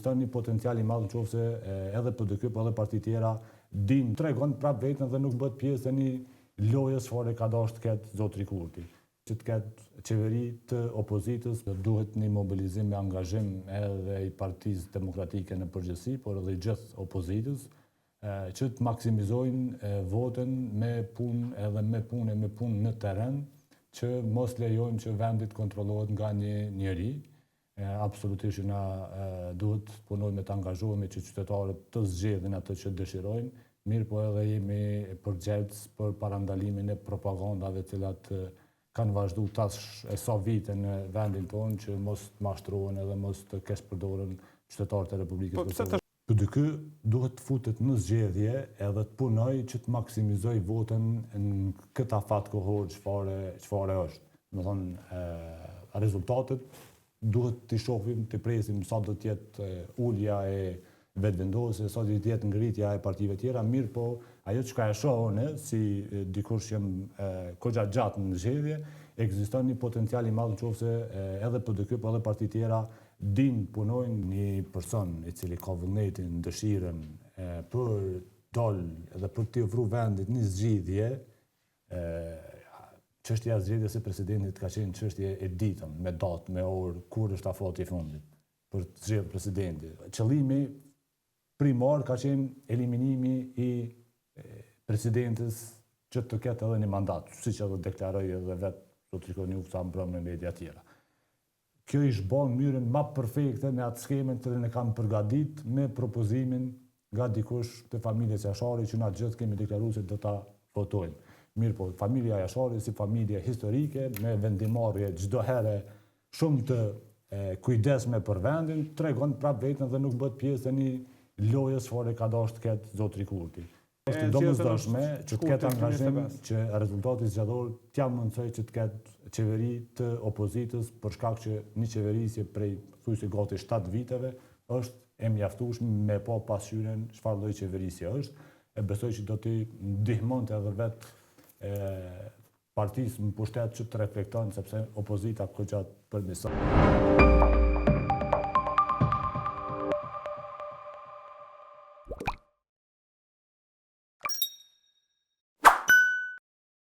ekziston një potencial i madh nëse edhe PDK po edhe parti tjera tregon prap vetën dhe nuk bëhet pjesë e një lojës çfarë ka dashur të ketë zotri Kurti. Që të ketë qeveri të opozitës, duhet një mobilizim me angazhim edhe i Partisë Demokratike në përgjithësi, por edhe i gjithë opozitës, që të maksimizojnë votën me punë në terren, që mos lejojmë që vendit kontrollohet nga një njeri. Absolutisht na duhet punojmë me të angazhohemi që qytetarët të zgjedhin atë që dëshirojnë, mirë po edhe jemi përgjegjës për parandalimin e propagandave të cilat kanë vazhdu tash e sa vite në vendin tonë që mos të mashtrohen edhe mos të kesh përdoren qytetarët e Republikës Kosovës. PDK duhet të futet në zgjedhje edhe të punoj që të maksimizoj votën në këtë afat kohor çfarë është. Do thonë rezultatet duhet të shohim, të presim sa do të jetë ulja e vetëvendosjes, sa do të jetë ngritja e partive tjera, mirë po ajo çka e shoh unë si dikush që goxha gjatë në zgjedhje, ekziston një potencial i madh nëse edhe PDK po edhe parti tjera punojnë. Një person i cili ka vullnetin, dëshirën për dal edhe për të ofruar vendit një zgjidhje, çështja e zgjedhjes së presidentit ka qenë çështje e ditën, me datë, me orë, kur është afati i fundit për të zgjedhur presidentin. Qëllimi primar ka qenë eliminimi i presidentes që të ketë edhe një mandat, siç edhe deklaroi edhe vetë zotri Koniuk sa mbrëmë në media tjera. Kjo ishte bën mënyrën më perfekte me atë skemen që ne kam përgatitur me propozimin nga dikush të familjes Jashari që na gjithë kemi deklaruar se do ta votojmë. Mirë po, familja Jashari si familje historike me vendimarrje çdo herë shumë të kujdesme për vendin, tregon prap vetën dhe nuk bëhet pjesë e një lojës çfarë ka dashur të ketë zotri Kurti. Është domosdoshme që të ketë angazhim që rezultati zgjedhor t'ia mundsoj që të ketë qeveri të opozitës, për shkak që një qeverisje prej thuajse gati 7 viteve është e mjaftueshme me pa pasqyrën çfarë lloj qeverisje është. E besoj që do t'i ndihmonte edhe vetë partisë në pushtet që të reflektojnë sepse opozita goxha përmirëson.